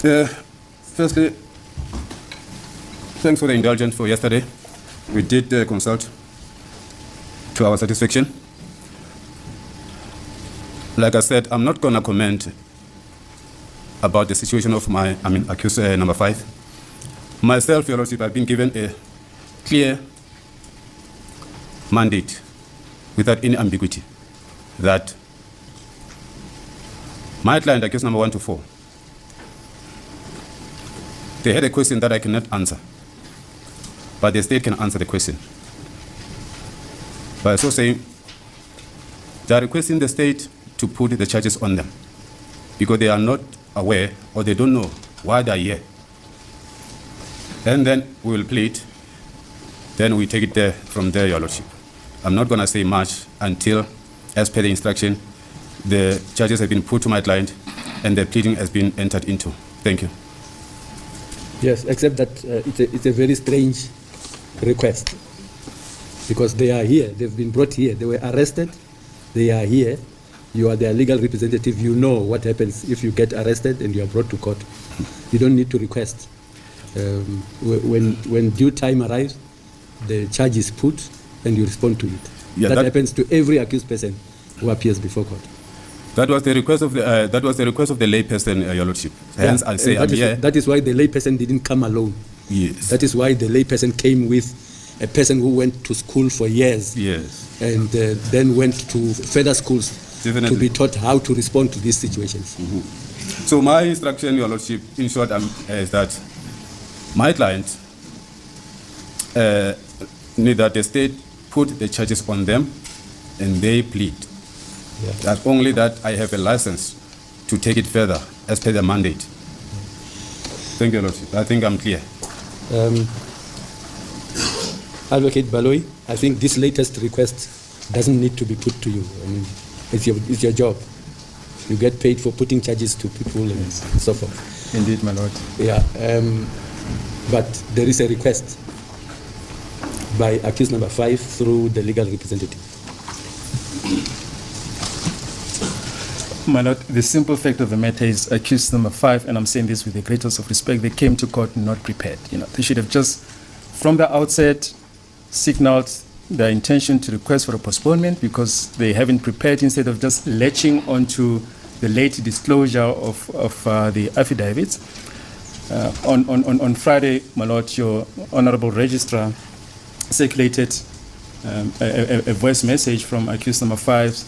Firstly, thanks for the indulgence for yesterday. We did consult to our satisfaction. Like I said, I'm not going to comment about the situation of accused number 5. Myself, Your Lordship, I've been given a clear mandate without any ambiguity that my client, accused number 1 to 4, they had a question that I cannot answer, but the state can answer the question. By so saying, they are requesting the state to put the charges on them because they are not aware or they don't know why they are here. And then we will plead, then we take it there from there, Your Lordship. I'm not going to say much until, as per the instruction, the charges have been put to my client and the pleading has been entered into. Thank you. Yes, except that it's a very strange request because they are here, they've been brought here, they were arrested, they are here, you are their legal representative, you know what happens if you get arrested and you are brought to court. You don't need to request. When due time arrives, the charge is put and you respond to it. Yeah, that happens to every accused person who appears before court. That was the request of the layperson, Your Lordship. Hence, I'll say that is why the layperson didn't come alone. Yes. That is why the layperson came with a person who went to school for years. Yes. And then went to further schools. Definitely. To be taught how to respond to these situations. Mm-hmm. So my instruction, Your Lordship, in short, is that my client need that the state put the charges on them and they plead. Yeah. That only that I have a license to take it further as per the mandate. Thank you, Lordship. I think I'm clear. Advocate BALOYI, I think this latest request doesn't need to be put to you. I mean, it's your job. You get paid for putting charges to people and so forth. Indeed, my lord. Yeah, but there is a request by accused number 5 through the legal representative. My lord, the simple fact of the matter is accused number 5, and I'm saying this with the greatest of respect, they came to court not prepared. They should have just, from the outset, signaled their intention to request for a postponement because they haven't prepared, instead of just latching onto the late disclosure of the affidavits. On Friday, my lord, your honorable registrar circulated a voice message from accused number 5's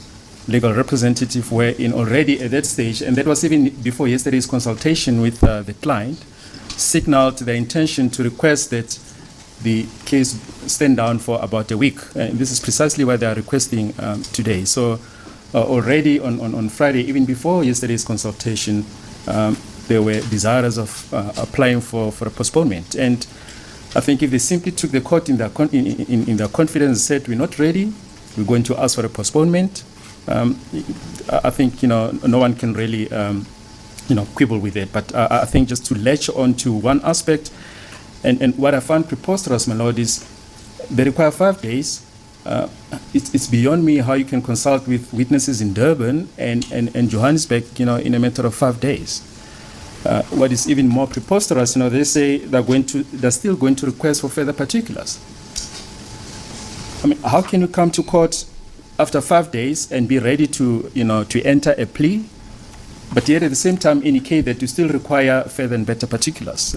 legal representative, wherein already at that stage, and that was even before yesterday's consultation with the client, signaled their intention to request that the case stand down for about a week. And this is precisely what they are requesting today. So already on Friday, even before yesterday's consultation, they were desirous of applying for a postponement. And I think if they simply took the court in their confidence and said, we're not ready, we're going to ask for a postponement, I think no one can really quibble with it. But I think just to latch on to one aspect, and what I find preposterous, my lord, is they require 5 days. It's beyond me how you can consult with witnesses in Durban and Johannesburg, in a matter of 5 days. What is even more preposterous, they say they're still going to request for further particulars. I mean, how can you come to court after 5 days and be ready to enter a plea, but yet at the same time indicate that you still require further and better particulars?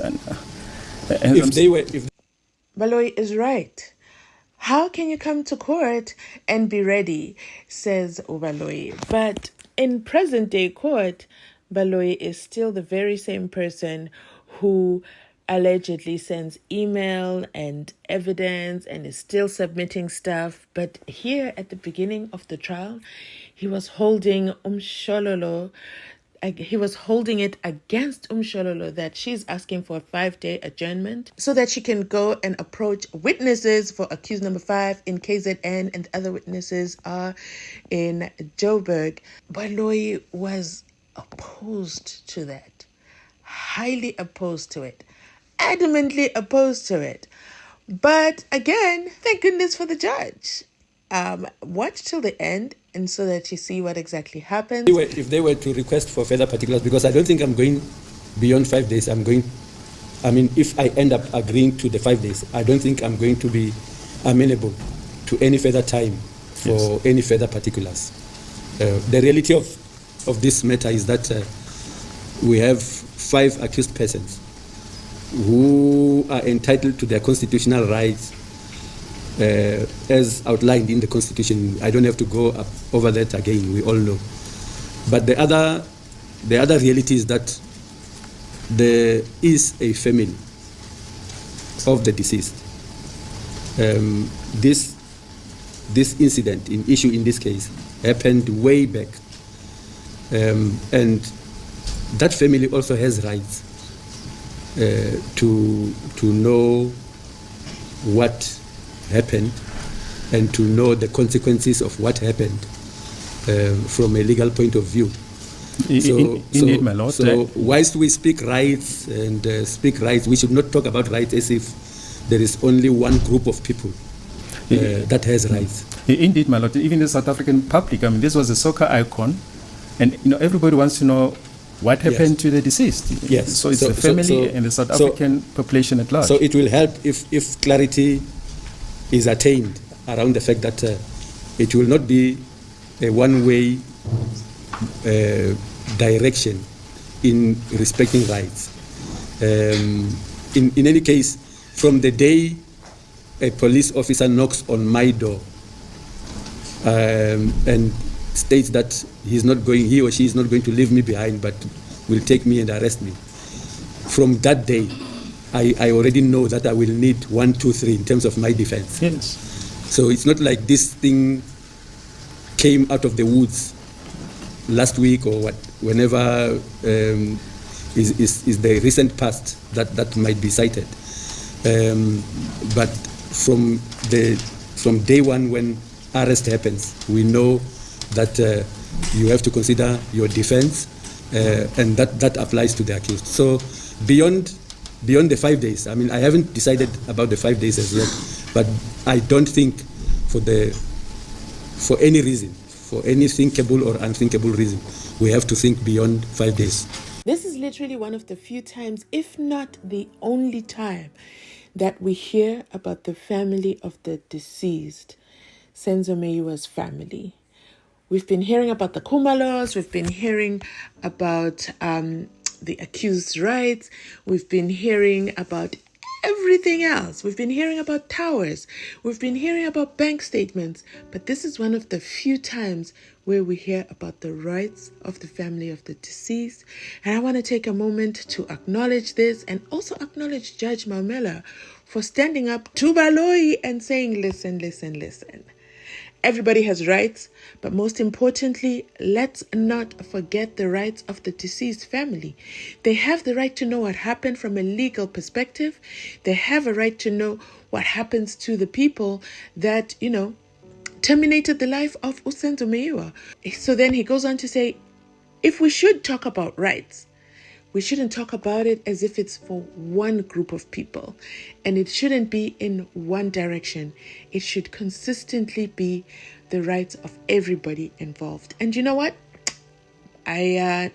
BALOYI is right. How can you come to court and be ready, says BALOYI. But in present day court, BALOYI is still the very same person who allegedly sends email and evidence and is still submitting stuff. But here at the beginning of the trial, he was holding MSHOLOLO. He was holding it against MSHOLOLO that she's asking for a 5-day adjournment so that she can go and approach witnesses for accused number 5 in KZN, and other witnesses are in Joburg. BALOYI was opposed to that, highly opposed to it, adamantly opposed to it. But again, thank goodness for the judge. Watch till the end, and so that you see what exactly happens. If they were to request for further particulars, because I don't think I'm going beyond 5 days, if I end up agreeing to the 5 days, I don't think I'm going to be amenable to any further time for any further particulars. The reality of this matter is that we have 5 accused persons who are entitled to their constitutional rights as outlined in the Constitution. I don't have to go over that again, we all know. But the other reality is that there is a family of the deceased. This incident, issue in this case, happened way back. And that family also has rights to know what happened and to know the consequences of what happened from a legal point of view. Indeed, my lord. So whilst we speak rights, we should not talk about rights as if there is only one group of people that has rights. Indeed, my lord. Even the South African public, this was a soccer icon, and everybody wants to know what happened to the deceased. Yes. So it's the family and the South African population at large. So it will help if clarity is attained around the fact that it will not be a one-way direction in respecting rights. In any case, from the day a police officer knocks on my door and states that he or she is not going to leave me behind, but will take me and arrest me, from that day, I already know that I will need 1, 2, 3 in terms of my defense. Yes. So it's not like this thing came out of the woods last week or whenever is the recent past that might be cited. But from day one when arrest happens, we know that you have to consider your defense, and that applies to the accused. So beyond the 5 days, I haven't decided about the 5 days as yet, but I don't think for any reason, for any thinkable or unthinkable reason, we have to think beyond 5 days. This is literally one of the few times, if not the only time, that we hear about the family of the deceased, Senzo Meyiwa's family. We've been hearing about the Kumalos, we've been hearing about the accused's rights, we've been hearing about everything else. We've been hearing about towers, we've been hearing about bank statements, but this is one of the few times where we hear about the rights of the family of the deceased. And I want to take a moment to acknowledge this and also acknowledge Judge MAUMELA for standing up to BALOYI and saying, listen. Everybody has rights, but most importantly, let's not forget the rights of the deceased family. They have the right to know what happened from a legal perspective. They have a right to know what happens to the people that, terminated the life of Senzo Meyiwa. So then he goes on to say, if we should talk about rights, we shouldn't talk about it as if it's for one group of people, and it shouldn't be in one direction. It should consistently be the rights of everybody involved. And you know what? I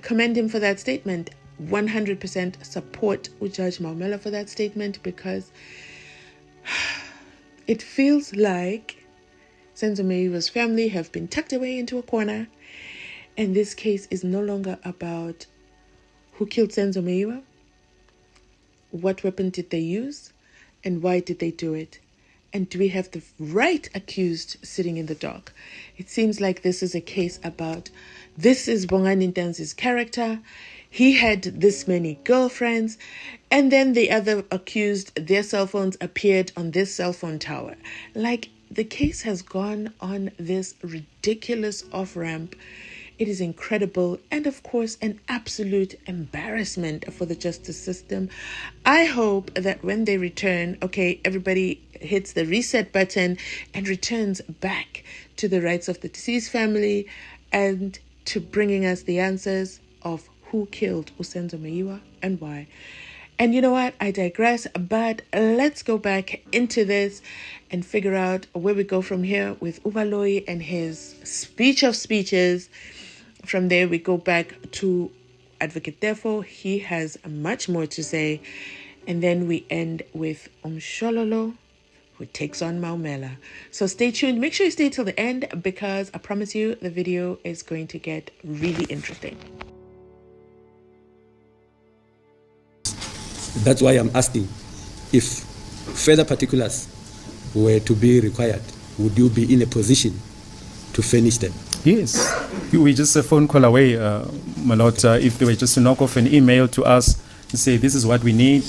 commend him for that statement. 100% support Judge MAUMELA for that statement, because it feels like Senzo Meyiwa's family have been tucked away into a corner. And this case is no longer about who killed Senzo Meyiwa, what weapon did they use, and why did they do it? And do we have the right accused sitting in the dock? It seems like this is a case about, this is Bongani Ntanzi's character. He had this many girlfriends, and then the other accused, their cell phones appeared on this cell phone tower. Like, the case has gone on this ridiculous off-ramp. It is incredible, and of course, an absolute embarrassment for the justice system. I hope that when they return, everybody hits the reset button and returns back to the rights of the deceased family and to bringing us the answers of who killed Senzo Meyiwa and why. And you know what? I digress, but let's go back into this and figure out where we go from here with BALOYI and his speech of speeches. From there, we go back to Advocate Teffo. He has much more to say. And then we end with Mshololo, who takes on MAUMELA. So stay tuned. Make sure you stay till the end, because I promise you the video is going to get really interesting. That's why I'm asking, if further particulars were to be required, would you be in a position to furnish them? Yes, we just a phone call away, my lord. If they were just to knock off an email to us to say this is what we need,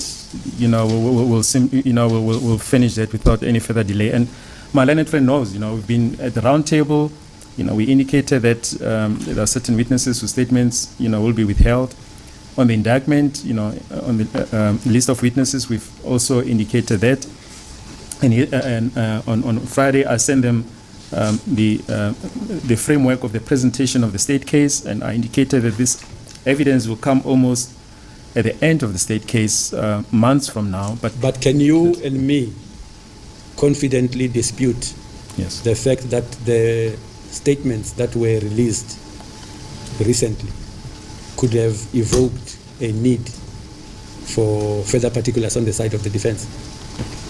we'll finish that without any further delay. And my learned friend knows, we've been at the round table. We indicated that there are certain witnesses whose statements, will be withheld. On the indictment, on the list of witnesses, we've also indicated that. And on Friday, I sent them the framework of the presentation of the state case, and I indicated that this evidence will come almost at the end of the state case, months from now. But can you and me confidently dispute the fact that the statements that were released recently could have evoked a need for further particulars on the side of the defense?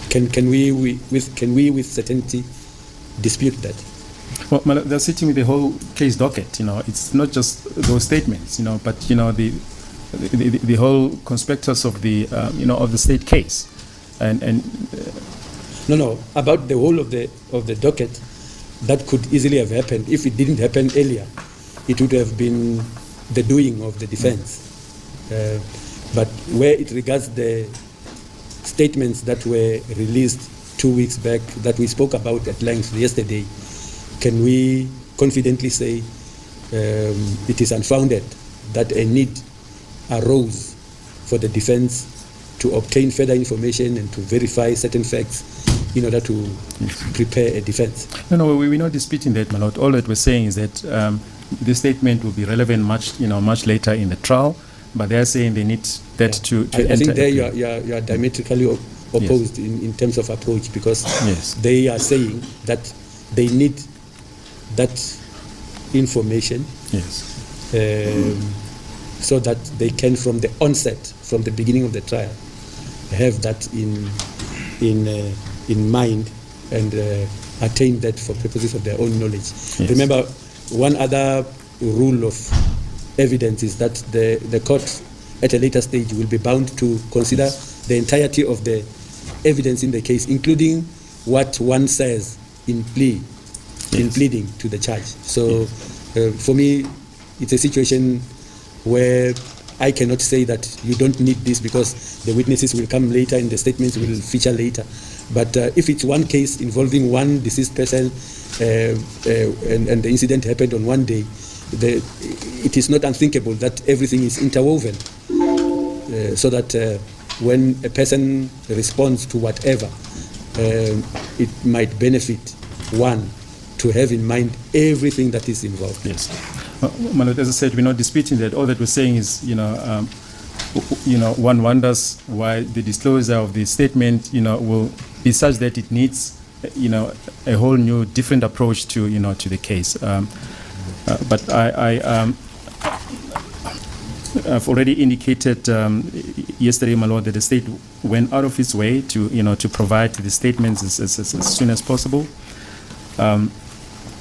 Can we with certainty dispute that? Well, they're sitting with the whole case docket. It's not just those statements. But the whole conspectus of the of the state case, and no, about the whole of the docket. That could easily have happened. If it didn't happen earlier, it would have been the doing of the defense. But where it regards the statements that were released 2 weeks back, that we spoke about at length yesterday, can we confidently say it is unfounded that a need arose for the defense to obtain further information and to verify certain facts in order to prepare a defense? No, we're not disputing that, my lord. All that we're saying is that this statement will be relevant much later in the trial, but they're saying they need that to I enter. think there you are diametrically opposed in terms of approach, because they are saying that they need that information so that they can, from the onset, from the beginning of the trial, have that in mind and attain that for purposes of their own knowledge. Remember, one other rule of evidence is that the court at a later stage will be bound to consider the entirety of the evidence in the case, including what one says in pleading to the charge. So for me, it's a situation where I cannot say that you don't need this because the witnesses will come later and the statements will feature later. But if it's one case involving one deceased person and the incident happened on one day, it is not unthinkable that everything is interwoven, so that when a person responds to whatever, it might benefit one to have in mind everything that is involved. Yes. Manot, as I said, we're not disputing that. All that we're saying is, one wonders why the disclosure of the statement, will be such that it needs, a whole new, different approach to, to the case. But I've already indicated yesterday, my lord, that the state went out of its way to, to provide the statements as soon as possible.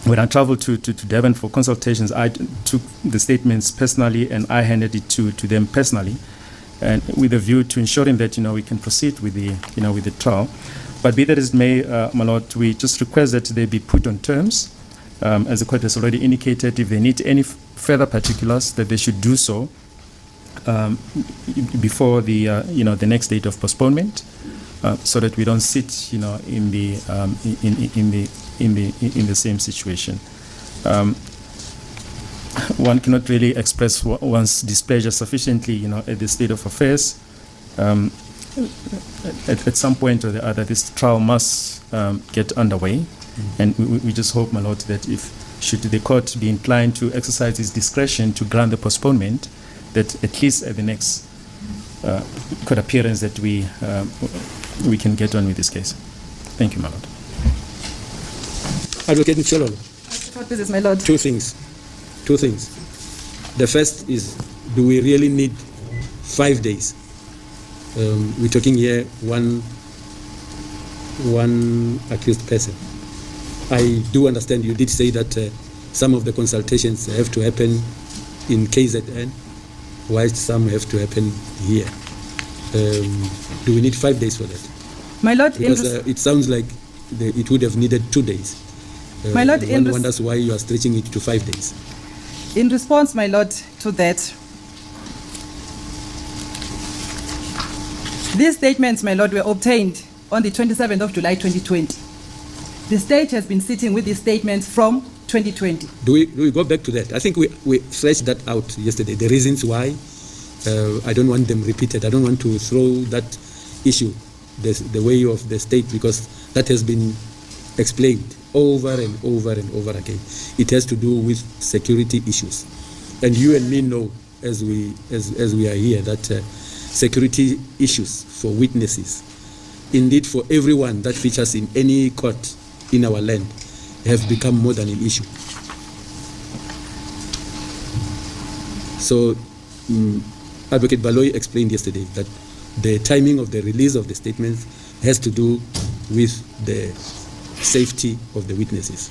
When I traveled to Durban for consultations, I took the statements personally and I handed it to them personally, and with a view to ensuring that we can proceed with the with the trial. But be that as it may, my lord, we just request that they be put on terms, as the court has already indicated. If they need any further particulars, that they should do so before the the next date of postponement, so that we don't sit in the same situation. One cannot really express one's displeasure sufficiently, at the state of affairs. At some point or the other, this trial must get underway, and we just hope, my lord, that should the court be inclined to exercise its discretion to grant the postponement, that at least at the next court appearance that we can get on with this case. Thank you, my lord. Advocate Mshololo. What business, my lord? Two things. The first is do we really need 5 days? We're talking here one accused person. I do understand you did say that some of the consultations have to happen in KZN, whilst some have to happen here. Do we need 5 days for that? My Lord, because it sounds like it would have needed 2 days. My Lord, one wonders why you are stretching it to 5 days. In response, my Lord, to that, these statements, my Lord, were obtained on the 27th of July 2020. The state has been sitting with these statements from 2020. Do we go back to that? I think we fleshed that out yesterday, the reasons why. I don't want them repeated. I don't want to throw that issue the way of the state, because that has been explained over and over and over again. It has to do with security issues. And you and me know, as we are here, that security issues for witnesses, indeed for everyone that features in any court in our land, have become more than an issue. So Advocate Baloyi explained yesterday that the timing of the release of the statements has to do with the safety of the witnesses.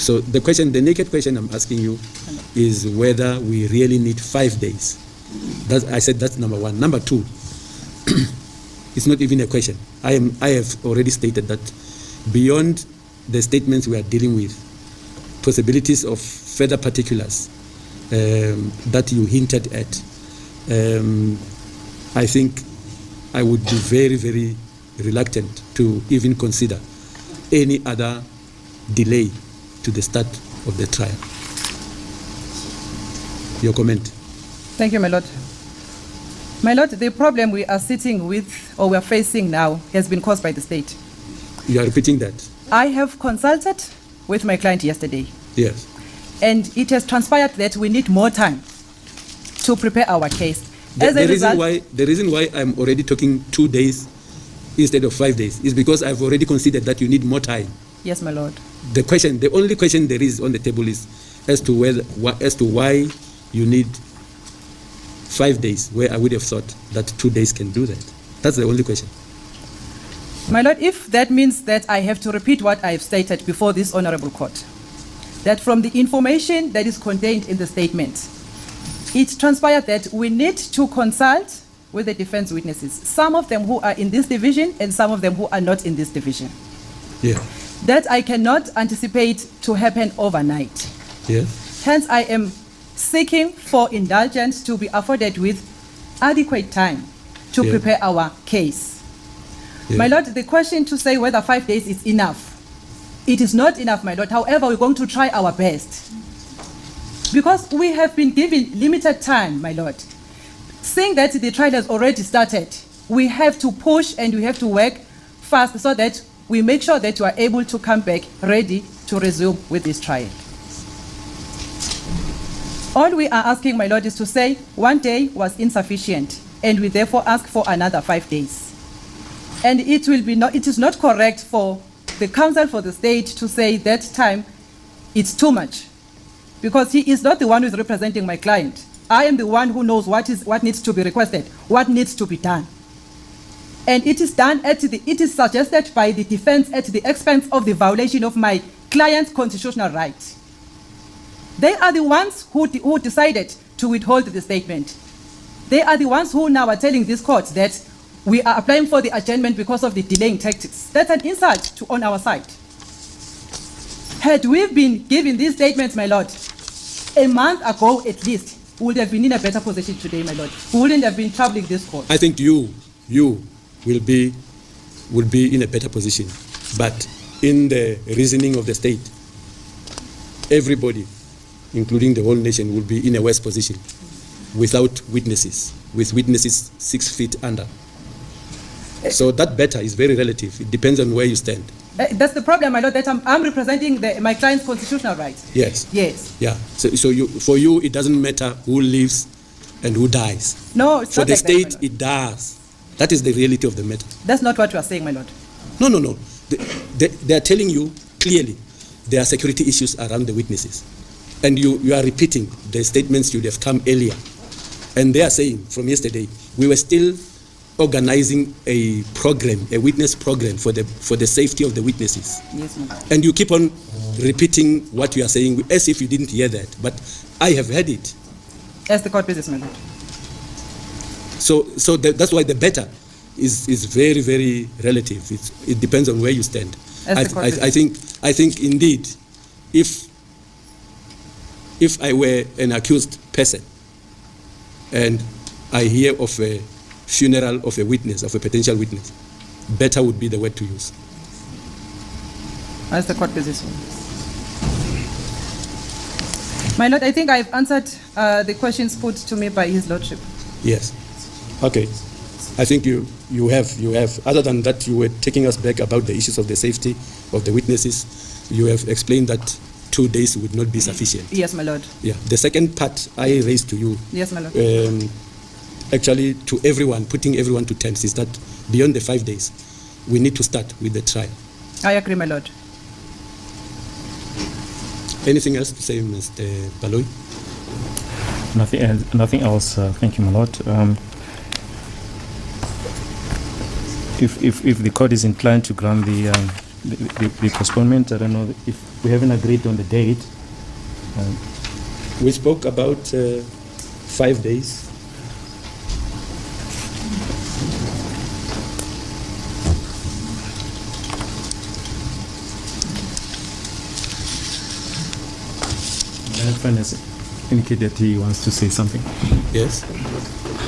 So the naked question I'm asking you is whether we really need 5 days. I said that's number one. Number two, it's not even a question. I have already stated that beyond the statements we are dealing with, possibilities of further particulars that you hinted at, I think I would be very, very reluctant to even consider any other delay to the start of the trial. Your comment. Thank you, my Lord. My Lord, the problem we are sitting with, or we are facing now, has been caused by the state. You are repeating that? I have consulted with my client yesterday. Yes. And it has transpired that we need more time to prepare our case. The reason why I'm already talking 2 days instead of 5 days is because I've already considered that you need more time. Yes, my Lord. The only question there is on the table is as to why you need 5 days, where I would have thought that 2 days can do that. That's the only question. My Lord, if that means that I have to repeat what I have stated before this honorable court, that from the information that is contained in the statement, it transpired that we need to consult with the defense witnesses, some of them who are in this division and some of them who are not in this division. Yeah. That I cannot anticipate to happen overnight. Yeah. Hence, I am seeking for indulgence to be afforded with adequate time to prepare our case. Yeah. My Lord, the question to say whether 5 days is enough, it is not enough, my Lord. However, we're going to try our best. Because we have been given limited time, my Lord. Seeing that the trial has already started, we have to push and we have to work fast so that we make sure that you are able to come back ready to resume with this trial. All we are asking, my Lord, is to say 1 day was insufficient, and we therefore ask for another 5 days. And it is not correct for the counsel for the state to say that time it's too much, because he is not the one who is representing my client. I am the one who knows what needs to be requested, what needs to be done. And it is done it is suggested by the defense at the expense of the violation of my client's constitutional right. They are the ones who decided to withhold the statement. They are the ones who now are telling this court that we are applying for the adjournment because of the delaying tactics. That's an insult on our side. Had we been given these statements, my Lord, a month ago at least, we would have been in a better position today, my Lord. We wouldn't have been troubling this court. I think you will be in a better position. But in the reasoning of the state, everybody, including the whole nation, will be in a worse position without witnesses, with witnesses 6 feet under. So that better is very relative. It depends on where you stand. That's the problem, my Lord, that I'm representing my client's constitutional rights. Yes. Yes. Yeah. So for you, it doesn't matter who lives and who dies. No, it's for not the like state, that, it does. That is the reality of the matter. That's not what you are saying, my Lord. No. They are telling you clearly there are security issues around the witnesses. And you are repeating the statements should have come earlier. And they are saying from yesterday, we were still organizing a program, a witness program for the safety of the witnesses. Yes, my lord. And you keep on repeating what you are saying as if you didn't hear that. But I have heard it. As the court pleases, my lord. So that's why the better is very, very relative. It depends on where you stand. As the court I think indeed, if I were an accused person and I hear of a funeral of a witness, of a potential witness, better would be the word to use. As the court pleases. My lord, I think I've answered the questions put to me by his lordship. Yes. Okay. I think you have. Other than that, you were taking us back about the issues of the safety of the witnesses. You have explained that 2 days would not be sufficient. Yes, my lord. Yeah. The second part I raised to you. Yes, my lord. Actually, to everyone, putting everyone to terms, is that beyond the 5 days, we need to start with the trial. I agree, my lord. Anything else to say, Mr. BALOYI? Nothing else. Thank you, my lord. If the court is inclined to grant the postponement, I don't know if we haven't agreed on the date. We spoke about 5 days. Finance indicated that he wants to say something. Yes.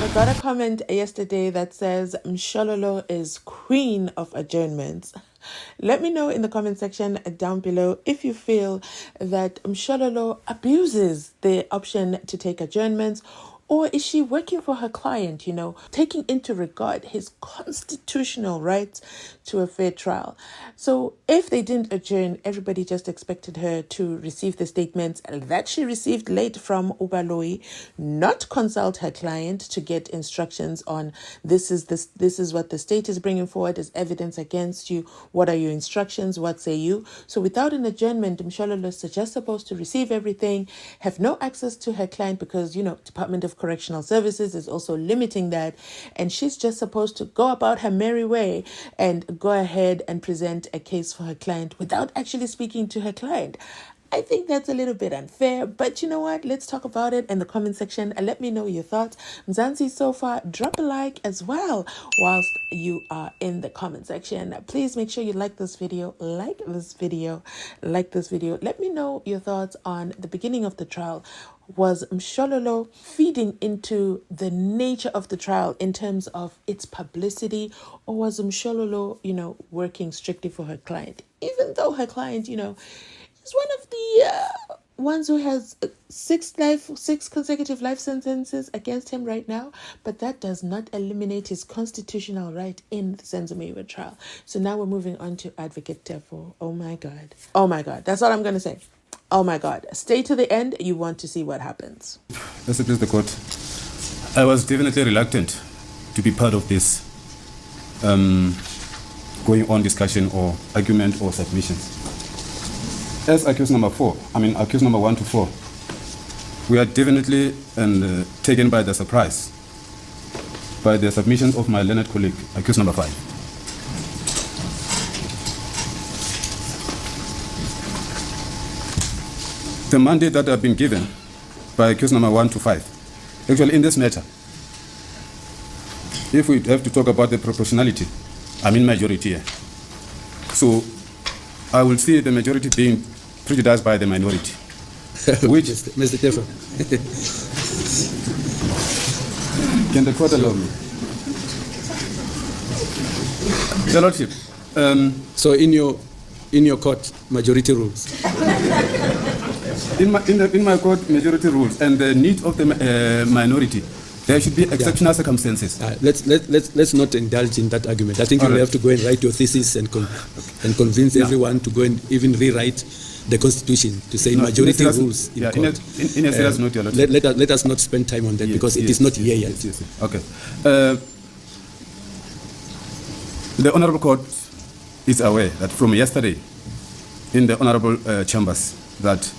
I got a comment yesterday that says Mshololo is queen of adjournments. Let me know in the comment section down below if you feel that Mshololo abuses the option to take adjournments, or is she working for her client, taking into regard his constitutional rights to a fair trial. So if they didn't adjourn, everybody just expected her to receive the statements that she received late from BALOYI, not consult her client to get instructions on this is what the state is bringing forward as evidence against you. What are your instructions? What say you? So without an adjournment, Mshololo is just supposed to receive everything, have no access to her client because, Department of Correctional Services is also limiting that. And she's just supposed to go about her merry way and go ahead and present a case for her client without actually speaking to her client. I think that's a little bit unfair, but you know what? Let's talk about it in the comment section and let me know your thoughts. Mzansi, so far, drop a like as well whilst you are in the comment section. Please make sure you like this video. Let me know your thoughts on the beginning of the trial. Was Mshololo feeding into the nature of the trial in terms of its publicity, or was Mshololo, working strictly for her client? Even though her client, is one of the ones who has 6 consecutive life sentences against him right now, but that does not eliminate his constitutional right in the Senzomewa trial. So now we're moving on to Advocate Teffo. Oh my God. That's all I'm going to say. Oh my God. Stay to the end. You want to see what happens. Let's address the court. I was definitely reluctant to be part of this going on discussion or argument or submissions. As accused number 1 to 4, we are definitely taken by the surprise by the submissions of my learned colleague, accused number 5. The mandate that have been given by accused number 1 to 5, actually in this matter, if we have to talk about the proportionality, majority here. So I will see the majority being prejudiced by the minority. Which Mr. Teffo. Can the court allow me? Your Lordship. So in your court, majority rules. In my court, majority rules, and the need of the minority, there should be exceptional circumstances. Let's not indulge in that argument. I think you will have to go and write your thesis and convince everyone to go and even rewrite the Constitution to say majority rules in court. In a serious note, Your Lordship. Let us not spend time on that because it is not here yet. Yes. Okay. The Honorable Court is aware that from yesterday in the Honorable Chambers that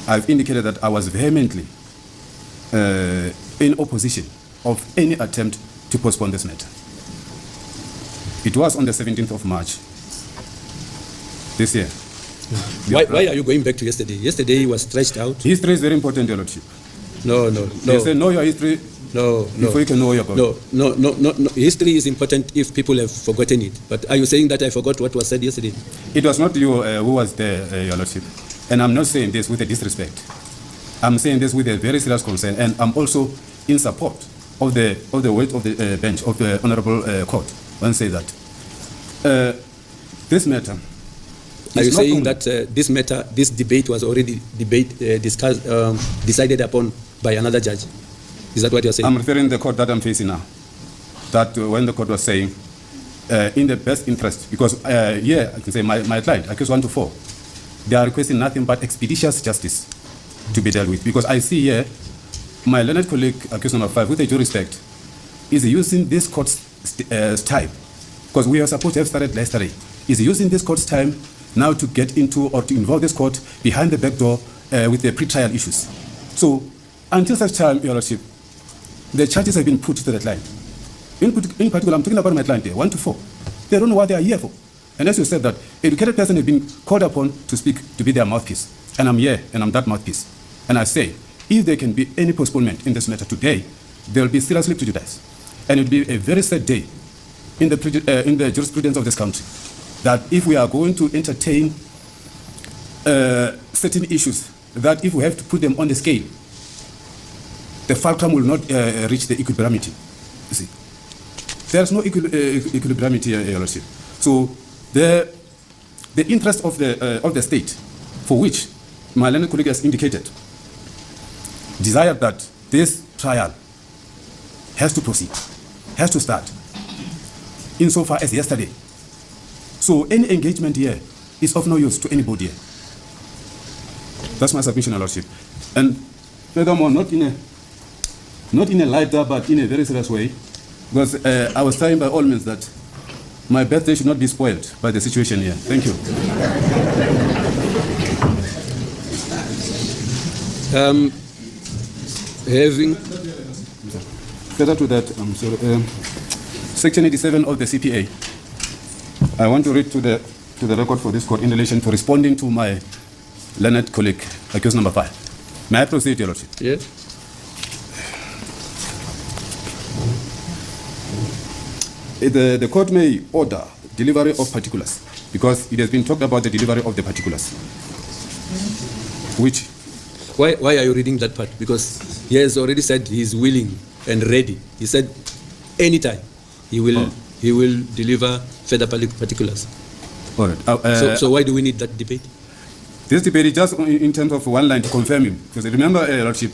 I've indicated that I was vehemently in opposition of any attempt to postpone this matter. It was on the 17th of March this year. Why are you going back to yesterday? Yesterday was stretched out. History is very important, Your Lordship. No. You say know your history before you can know your God. No. History is important if people have forgotten it. But are you saying that I forgot what was said yesterday? It was not you who was there, Your Lordship. And I'm not saying this with a disrespect. I'm saying this with a very serious concern, and I'm also in support of the weight of the bench of the Honorable Court when say that this matter. Are you saying that this debate was already discussed, decided upon by another judge? Is that what you're saying? I'm referring to the court that I'm facing now. That when the court was saying, in the best interest, because I can say my client, accused 1 to 4, they are requesting nothing but expeditious justice to be dealt with. Because I see here, my learned colleague, accused number 5, with a due respect, is using this court's time, because we are supposed to have started yesterday, is using this court's time now to get into or to involve this court behind the back door with the pre-trial issues. So until such time, Your Lordship, the charges have been put to the client. In particular, I'm talking about my client here, 1 to 4. They don't know what they are here for. And as you said, that educated person has been called upon to speak, to be their mouthpiece. And I'm here, and I'm that mouthpiece. And I say, if there can be any postponement in this matter today, they will be seriously prejudiced. And it will be a very sad day in the jurisprudence of this country, that if we are going to entertain certain issues, that if we have to put them on the scale, the fulcrum will not reach the equilibriumity. You see, there's no equilibriumity, Your Lordship. So the interest of the state, for which my learned colleague has indicated, desired that this trial has to proceed, has to start, insofar as yesterday. So any engagement here is of no use to anybody here. That's my submission, Your Lordship. And furthermore, not in a lighter, but in a very serious way, because I was trying by all means that my birthday should not be spoiled by the situation here. Thank you. Further to that, I'm sorry, Section 87 of the CPA, I want to read to the record for this court in relation to responding to my learned colleague, accused number 5. May I proceed, Your Lordship? Yes. The court may order delivery of particulars, because it has been talked about the delivery of the particulars. Which? Why are you reading that part? Because he has already said he is willing and ready. He said anytime he will deliver further particulars. All right. So why do we need that debate? This debate is just in terms of one line to confirm him. Because remember, Lordship,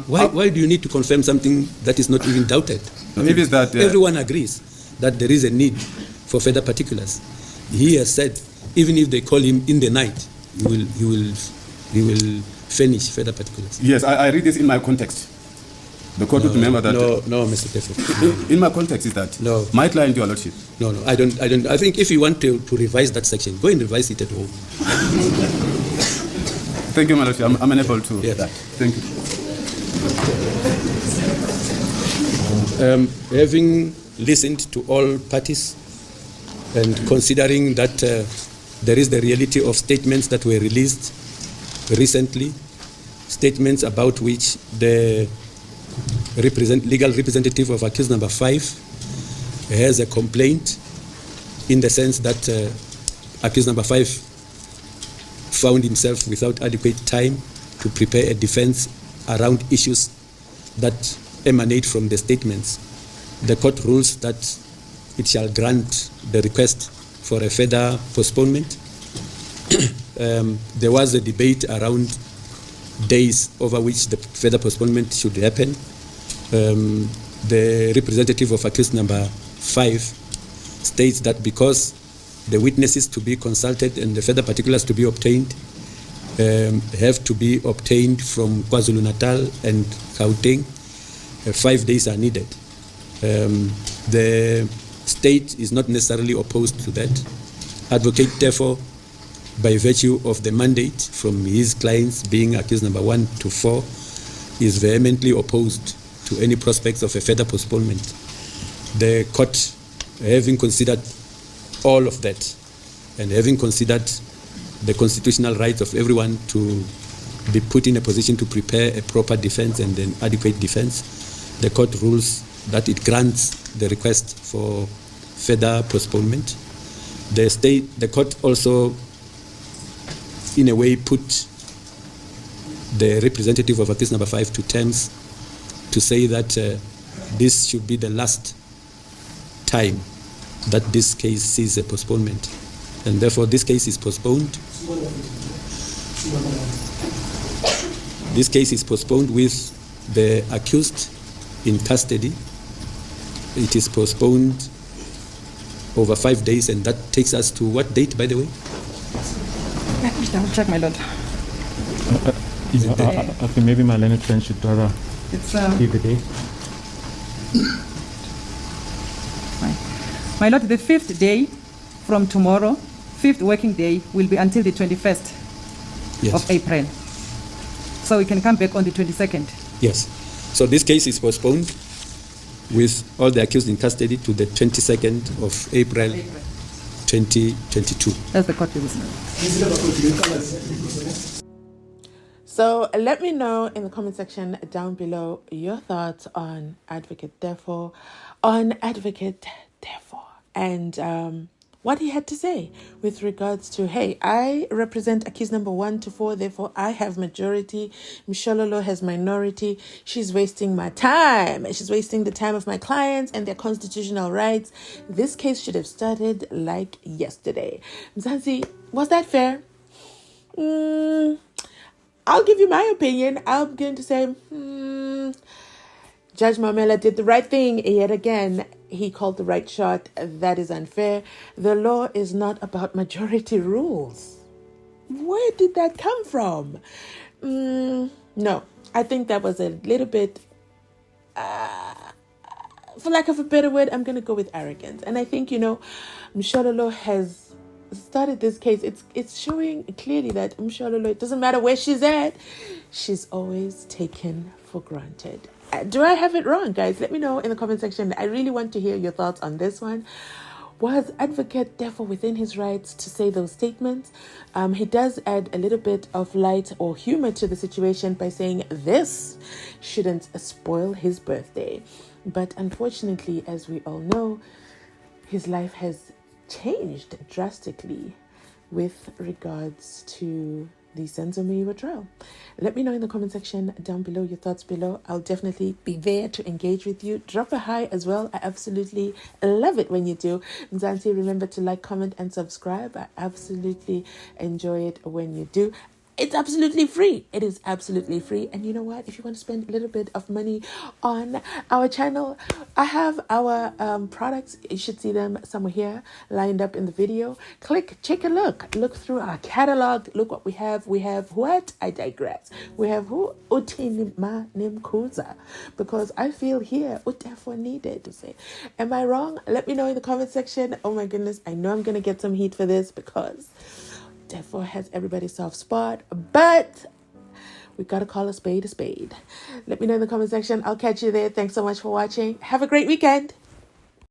why do you need to confirm something that is not even doubted? Maybe it's that everyone agrees that there is a need for further particulars. He has said even if they call him in the night, he will furnish further particulars. Yes, I read this in my context. The court would remember that. No, Mr. Teffo. In my context is that my client, Your Lordship. No, I don't. I think if you want to revise that section, go and revise it at home. Thank you, my Lordship. I'm unable to. Yes. That. Thank you. Having listened to all parties and considering that there is the reality of statements that were released recently, statements about which the legal representative of accused number 5 has a complaint, in the sense that accused number 5 found himself without adequate time to prepare a defense around issues that emanate from the statements. The court rules that it shall grant the request for a further postponement. There was a debate around days over which the further postponement should happen. The representative of accused number 5 states that because the witnesses to be consulted and the further particulars to be obtained have to be obtained from KwaZulu-Natal and Gauteng, 5 days are needed. The state is not necessarily opposed to that. Advocate Teffo by virtue of the mandate from his clients, being accused number 1 to 4, is vehemently opposed to any prospects of a further postponement. The court, having considered all of that, and having considered the constitutional rights of everyone to be put in a position to prepare a proper defense and an adequate defense, the court rules that it grants the request for further postponement. The court also, in a way, put the representative of accused number 5 to terms to say that this should be the last time that this case sees a postponement, and therefore this case is postponed. This case is postponed with the accused in custody. It is postponed over 5 days, and that takes us to what date, by the way? Let me double check, my lord. I think maybe my learned friend should rather give the date. Fine. My lord, the 5th day from tomorrow, 5th working day, will be until the 21st of April. So we can come back on the 22nd. Yes. So this case is postponed with all the accused in custody to the 22nd of April 2022. That's the court business. So let me know in the comment section down below your thoughts on Advocate Teffo, and what he had to say with regards to, hey, I represent accused number 1 to 4, therefore I have majority. Mshololo has minority. She's wasting my time. She's wasting the time of my clients and their constitutional rights. This case should have started like yesterday. Mzansi, was that fair? I'll give you my opinion. I'm going to say, Judge MAUMELA did the right thing yet again. He called the right shot. That is unfair. The law is not about majority rules. Where did that come from? No, I think that was a little bit, for lack of a better word, I'm going to go with arrogance. And I think, Mshololo has started this case. It's showing clearly that Mshololo, it doesn't matter where she's at, she's always taken for granted. Do I have it wrong, guys? Let me know in the comment section. I really want to hear your thoughts on this one. Was Advocate Teffo within his rights to say those statements? He does add a little bit of light or humor to the situation by saying this shouldn't spoil his birthday. But unfortunately, as we all know, his life has changed drastically with regards to the Senzomeiwa trial. Let me know in the comment section down below your thoughts below. I'll definitely be there to engage with you. Drop a hi as well. I absolutely love it when you do. Mzansi, remember to like, comment, and subscribe. I absolutely enjoy it when you do. It's absolutely free. It is absolutely free. And you know what? If you want to spend a little bit of money on our channel, I have our products. You should see them somewhere here lined up in the video. Take a look. Look through our catalog. Look what we have. We have what? I digress. We have who? Utinima Nimkuza. Because I feel here, Uteffo needed to say. Am I wrong? Let me know in the comment section. Oh my goodness. I know I'm going to get some heat for this because Teffo has everybody's soft spot, but we got to call a spade a spade. Let me know in the comment section. I'll catch you there. Thanks so much for watching. Have a great weekend.